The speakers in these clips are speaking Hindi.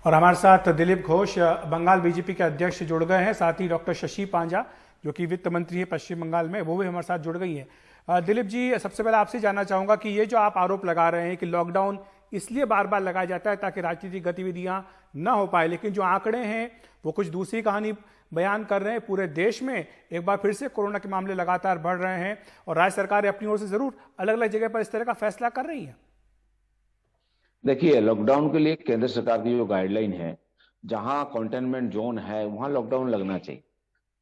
और हमारे साथ दिलीप घोष बंगाल बीजेपी के अध्यक्ष जुड़ गए हैं, साथ ही डॉक्टर शशि पांजा जो कि वित्त मंत्री है पश्चिम बंगाल में, वो भी हमारे साथ जुड़ गई हैं। दिलीप जी, सबसे पहले आपसे जानना चाहूंगा कि ये जो आप आरोप लगा रहे हैं कि लॉकडाउन इसलिए बार बार लगाया जाता है ताकि राजनीतिक गतिविधियां न हो पाए, लेकिन जो आंकड़े हैं वो कुछ दूसरी कहानी बयान कर रहे हैं। पूरे देश में एक बार फिर से कोरोना के मामले लगातार बढ़ रहे हैं और राज्य सरकारें अपनी ओर से जरूर अलग अलग जगह पर इस तरह का फैसला कर रही है। देखिए, लॉकडाउन के लिए केंद्र सरकार की जो गाइडलाइन है, जहां कंटेनमेंट जोन है वहां लॉकडाउन लगना चाहिए,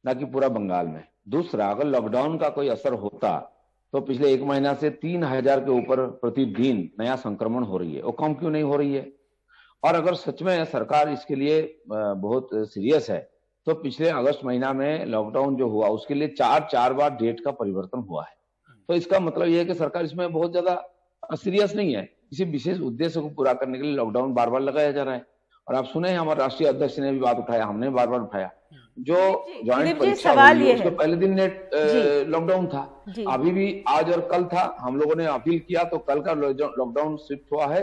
ना कि पूरा बंगाल में। दूसरा, अगर लॉकडाउन का कोई असर होता तो पिछले एक महीना से 3,000 के ऊपर प्रतिदिन नया संक्रमण हो रही है, वो कम क्यों नहीं हो रही है? और अगर सच में सरकार इसके लिए बहुत सीरियस है तो पिछले अगस्त महीना में लॉकडाउन जो हुआ उसके लिए चार बार डेट का परिवर्तन हुआ है। तो इसका मतलब यह है कि सरकार इसमें बहुत ज्यादा सीरियस नहीं है। किसी विशेष उद्देश्य को पूरा करने के लिए लॉकडाउन बार बार लगाया जा रहा है। और आप सुने हैं, हमारे राष्ट्रीय अध्यक्ष ने भी बात उठाया, हमने बार बार उठाया, जो ज्वाइंट परीक्षा हुई उसके पहले दिन नेट लॉकडाउन था, अभी भी आज और कल था। हम लोगों ने अपील किया तो कल का लॉकडाउन शिफ्ट हुआ है।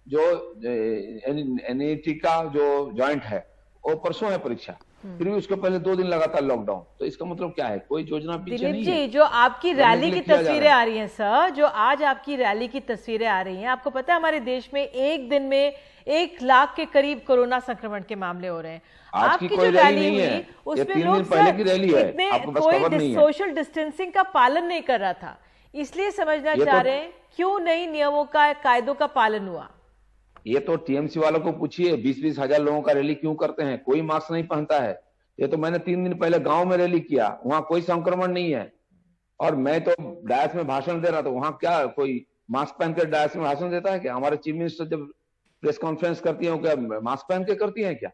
जो एनईटी का जो ज्वाइंट है वो परसों है परीक्षा, फिर भी उसके पहले 2 दिन लगातार लॉकडाउन। तो इसका मतलब क्या है? कोई योजना पीछे नहीं है। जो आपकी रैली की तस्वीरें आ रही हैं सर, जो आज आपकी रैली की तस्वीरें आ रही हैं, आपको पता है हमारे देश में एक दिन में 1 लाख के करीब कोरोना संक्रमण के मामले हो रहे हैं। आपकी जो रैली हुई उसमें लोग पहले की रैली है, कोई सोशल डिस्टेंसिंग का पालन नहीं कर रहा था, इसलिए समझना चाह रहे हैं क्यों नहीं नियमों का, कायदों का पालन हुआ। ये तो टीएमसी वालों को पूछिए, 20-20 हजार लोगों का रैली क्यों करते हैं? कोई मास्क नहीं पहनता है। ये तो मैंने 3 दिन पहले गांव में रैली किया, वहां कोई संक्रमण नहीं है। और मैं तो डायस में भाषण दे रहा था, वहां क्या कोई मास्क पहनकर डायस में भाषण देता है क्या? हमारे चीफ मिनिस्टर जब प्रेस कॉन्फ्रेंस करती है क्या मास्क पहन के करती है क्या?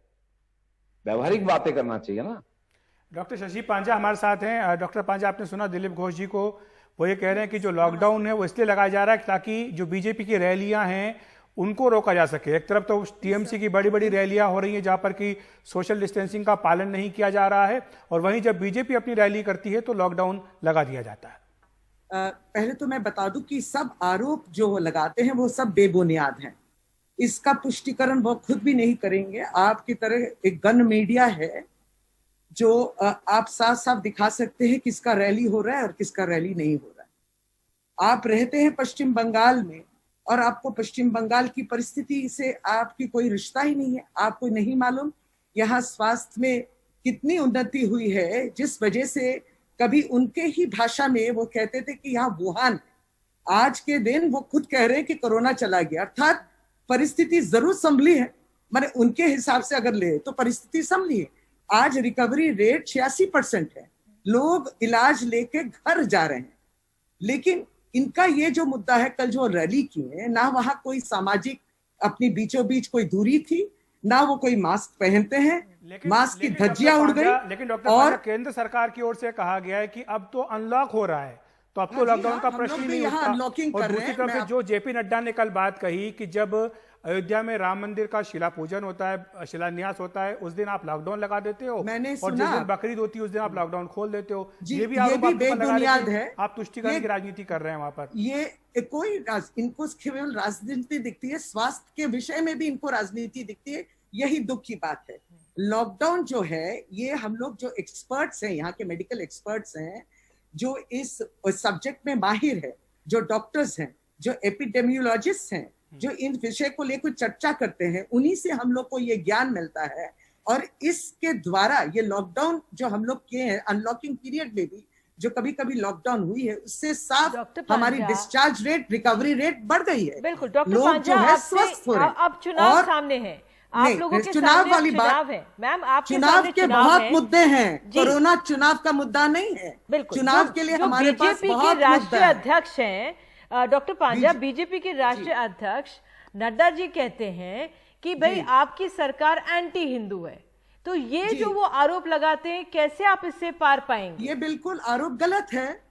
व्यवहारिक बातें करना चाहिए ना। डॉक्टर शशि पांजा हमारे साथ हैं। डॉक्टर पांजा, आपने सुना दिलीप घोष जी को, वो ये कह रहे हैं कि जो लॉकडाउन है वो इसलिए लगाया जा रहा है ताकि जो बीजेपी की रैलियां हैं उनको रोका जा सके। एक तरफ तो टीएमसी की बड़ी बड़ी रैलियां हो रही हैं जहां पर कि सोशल डिस्टेंसिंग का पालन नहीं किया जा रहा है, और वहीं जब बीजेपी अपनी रैली करती है तो लॉकडाउन लगा दिया जाता है। पहले तो मैं बता दूं कि सब आरोप जो लगाते हैं वो सब बेबुनियाद हैं। इसका पुष्टिकरण वो खुद भी नहीं करेंगे। आपकी तरह एक गन मीडिया है जो आप साफ साफ दिखा सकते हैं किसका रैली हो रहा है और किसका रैली नहीं हो रहा है। आप रहते हैं पश्चिम बंगाल में और आपको पश्चिम बंगाल की परिस्थिति से आपकी कोई रिश्ता ही नहीं है, आपको नहीं मालूम यहाँ स्वास्थ्य में कितनी उन्नति हुई है, जिस वजह से कभी उनके ही भाषा में वो कहते थे कि यहाँ वुहान, आज के दिन वो खुद कह रहे हैं कि कोरोना चला गया। अर्थात परिस्थिति जरूर संभली है, माने उनके हिसाब से अगर ले तो परिस्थिति संभली है। आज रिकवरी रेट 86% है, लोग इलाज लेके घर जा रहे हैं। लेकिन इनका ये जो मुद्दा है, कल जो रैली की है, ना वहां कोई सामाजिक अपनी बीचों बीच कोई दूरी थी, ना वो कोई मास्क पहनते हैं, मास्क की धज्जियां उड़ गई। लेकिन डॉक्टर, केंद्र सरकार की ओर से कहा गया है कि अब तो अनलॉक हो रहा है, तो अब तो लॉकडाउन का प्रश्न ही नहीं उठता। और दूसरी तरफ जो जेपी नड्डा ने कल बात कही कि जब अयोध्या में राम मंदिर का शिलापूजन होता है, शिलान्यास होता है, उस दिन आप लॉकडाउन लगा देते हो, और जिस दिन बकरीद होती है उस दिन आप लॉकडाउन खोल देते हो। ये भी बेबुनियाद है। आप तुष्टिकरण की राजनीति कर रहे हैं वहां पर। ये कोई इनको केवल राजनीति दिखती है, स्वास्थ्य के विषय में भी इनको राजनीति दिखती है। यही दुख की बात है। लॉकडाउन जो है, ये हम लोग जो एक्सपर्ट्स हैं, यहाँ के मेडिकल एक्सपर्ट्स हैं, जो इस सब्जेक्ट में माहिर है, जो डॉक्टर्स हैं, जो एपिडेमियोलॉजिस्ट हैं, जो इन विषय को लेकर चर्चा करते हैं, उन्हीं से हम लोग को ये ज्ञान मिलता है। और इसके द्वारा ये लॉकडाउन जो हम लोग किए हैं, अनलॉकिंग पीरियड में भी जो कभी कभी लॉकडाउन हुई है, उससे साफ हमारी डिस्चार्ज रेट, रिकवरी रेट बढ़ गई है। बिल्कुल डॉक्टर, जो है स्वस्थ हो रहे हैं। अब चुनाव सामने है, आप लोगों के चुनाव वाली बात है मैम, आपके चुनाव के बहुत मुद्दे हैं, कोरोना चुनाव का मुद्दा नहीं है। चुनाव के लिए हमारे पास बहुत राष्ट्रीय अध्यक्ष हैं डॉक्टर पांजा, बीजेपी के राष्ट्रीय अध्यक्ष नड्डा जी कहते हैं कि भाई आपकी सरकार एंटी हिंदू है। तो ये जो वो आरोप लगाते हैं, कैसे आप इससे पार पाएंगे? ये बिल्कुल आरोप गलत है।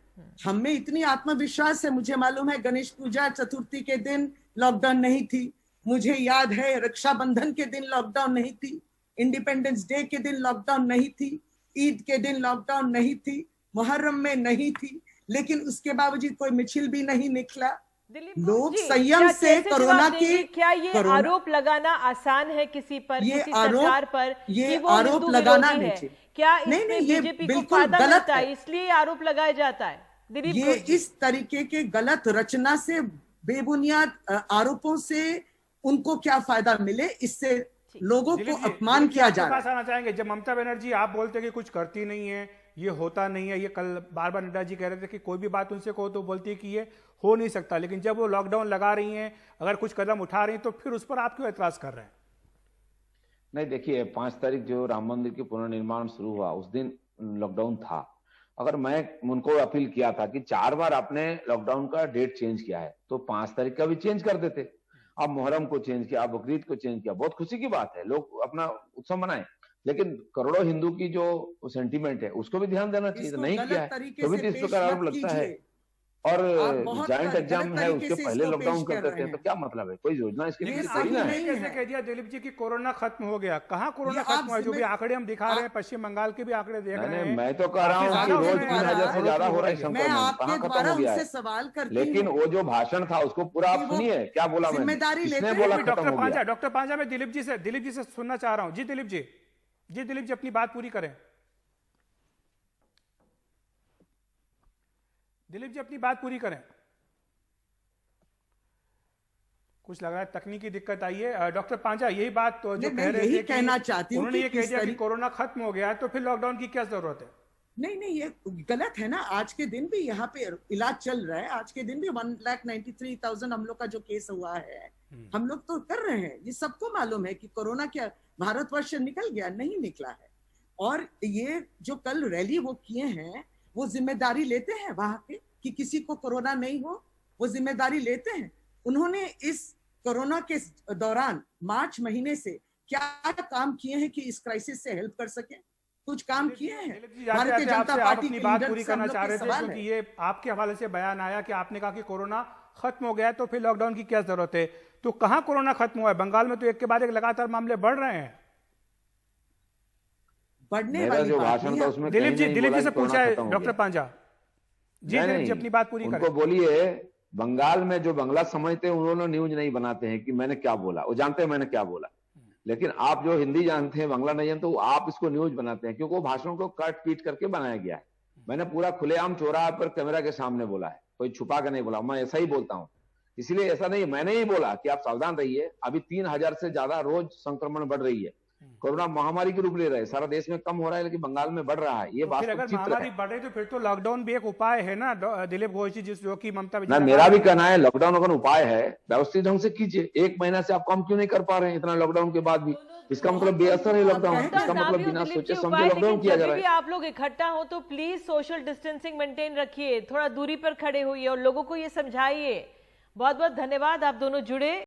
हमें इतनी आत्मविश्वास है, मुझे मालूम है गणेश पूजा चतुर्थी के दिन लॉकडाउन नहीं थी, मुझे याद है रक्षाबंधन के दिन लॉकडाउन नहीं थी, इंडिपेंडेंस डे के दिन लॉकडाउन नहीं थी, ईद के दिन लॉकडाउन नहीं थी, मुहर्रम में नहीं थी, लेकिन उसके बावजूद कोई मिছিল भी नहीं निकला, दिलीप लोग जी, संयम से कैसे कोरोना जवाब की देंगे? क्या ये आरोप लगाना आसान है किसी पर, ये किसी सरकार पर ये कि वो आरोप हिंदू लगाना विरोधी नहीं है? चाहिए। क्या नहीं, इसमें ये बीजेपी को बिल्कुल फायदा गलत मिलता है है। इसलिए आरोप लगाया जाता है? दिलीप ये घोष जी, इस तरीके के गलत रचना से, बेबुनियाद आरोपों से उनको क्या फायदा मिले, इससे लोगों को अपमान किया जा रहा है। पास आना चाहेंगे। जब ममता बनर्जी आप बोलते हैं कि कुछ करती नहीं है, ये होता नहीं है, ये कल बार बार नड्डा जी कह रहे थे कि कोई भी बात उनसे कहो तो बोलती है कि ये हो नहीं सकता, लेकिन जब वो लॉकडाउन लगा रही हैं, अगर कुछ कदम उठा रही हैं, तो फिर उस पर आप क्यों एतराज कर रहे हैं? नहीं, देखिए 5 तारीख जो राम मंदिर के पुनर्निर्माण शुरू हुआ उस दिन लॉकडाउन था। अगर मैं उनको अपील किया था कि 4 बार आपने लॉकडाउन का डेट चेंज किया है तो 5 तारीख का भी चेंज कर देते। आप मुहर्रम को चेंज किया, आप बकरीद को चेंज किया, बहुत खुशी की बात है, लोग अपना उत्सव मनाएं, लेकिन करोड़ों हिंदू की जो सेंटीमेंट है उसको भी ध्यान देना चाहिए। तो नहीं किया है तभी तो इस प्रकार आरोप लगता है। और जॉइंट एग्जाम है उसके पहले लॉकडाउन कर देते हैं तो क्या मतलब है? कोई योजना इसके लिए थोड़ी ना है। कैसे कह दिया दिलीप जी कि कोरोना खत्म हो गया? कहाँ कोरोना खत्म हुआ है? जो भी आंकड़े हम दिखा रहे हैं, पश्चिम बंगाल के भी आंकड़े देख रहे हैं। मैं तो कह रहा हूँ कि रोज 3,000 से ज्यादा हो रहा है संक्रमण, कहाँ खत्म हो गया है? सवाल करती लेकिन वो जो भाषण था उसको पूरा आप सुनिए, क्या बोला मैंने, जिम्मेदारी किसने बोला खत्म हो गया? डॉक्टर पांजा, मैं दिलीप जी से सुनना चाह रहा हूँ। जी दिलीप जी अपनी बात पूरी करें। दिलीप जी अपनी बात पूरी करें। कुछ लग रहा है तकनीकी दिक्कत आई है। डॉक्टर पांजा, यही बात तो जो कह रहे थे, कहना चाहती हूँ, उन्होंने ये कह दिया कि कोरोना खत्म हो गया तो फिर लॉकडाउन की क्या जरूरत है? नहीं, ये गलत है ना। आज के दिन भी यहाँ पे इलाज चल रहा है, आज के दिन भी 1,93,000 हम लोग का जो केस हुआ है, हम लोग तो कर रहे हैं। ये सबको मालूम है कि कोरोना क्या भारतवर्ष निकल गया? नहीं निकला है। और ये जो कल रैली वो किए हैं, वो जिम्मेदारी लेते हैं वहां के कि किसी को कोरोना नहीं हो, वो जिम्मेदारी लेते हैं। उन्होंने इस कोरोना के दौरान मार्च महीने से क्या काम किए हैं कि इस क्राइसिस से हेल्प कर सके? कुछ काम किए हैं। भारतीय जनता पार्टी की बात पूरी करना चाह रहे थे, क्योंकि ये आपके हवाले से बयान आया कि आपने कहा कि कोरोना खत्म हो गया है तो फिर लॉकडाउन की क्या जरूरत है? तो कहां कोरोना खत्म हुआ है? बंगाल में तो एक के बाद एक लगातार मामले बढ़ रहे हैं। बढ़ने वाली जो भाषण था उसमें दिलीप जी से पूछा है डॉक्टर पांजा जी। दिलीप जी अपनी बात पूरी करें। उनको बोलिए, बंगाल में जो बंगला समझते हैं उन्होंने न्यूज नहीं बनाते हैं कि मैंने क्या बोला, वो जानते हैं मैंने क्या बोला। लेकिन आप जो हिंदी जानते हैं, बांग्ला नहीं जानते, तो आप इसको न्यूज बनाते हैं, क्योंकि वो भाषण को कट पीट करके बनाया गया है। मैंने पूरा खुलेआम चौराहा पर कैमरा के सामने बोला है, कोई छुपा के नहीं बोला। मैं ऐसा ही बोलता हूं, इसलिए ऐसा नहीं, मैंने ही बोला कि आप सावधान रहिए। अभी 3,000 से ज्यादा रोज संक्रमण बढ़ रही है। कोरोना महामारी के रूप ले रहे हैं, सारा देश में कम हो रहा है लेकिन बंगाल में बढ़ रहा है। ये बात अगर महामारी बढ़ रही तो फिर तो लॉकडाउन भी एक उपाय है ना दिलीप घोष जी, जो कि ममता ना, मेरा भी कहना है लॉकडाउन अगर उपाय है व्यवस्थित ढंग से कीजिए। 1 महीना से आप कम क्यों नहीं कर पा रहे हैं इतना लॉकडाउन के बाद भी? इसका मतलब बेअसर है लॉकडाउन, इसका मतलब बिना सोचे समझे लॉकडाउन किया जा रहा है। आप लोग इकट्ठा हो तो प्लीज सोशल डिस्टेंसिंग मेंटेन रखिए, थोड़ा दूरी पर खड़े होइए और लोगों को ये समझाइए। बहुत बहुत धन्यवाद, आप दोनों जुड़े।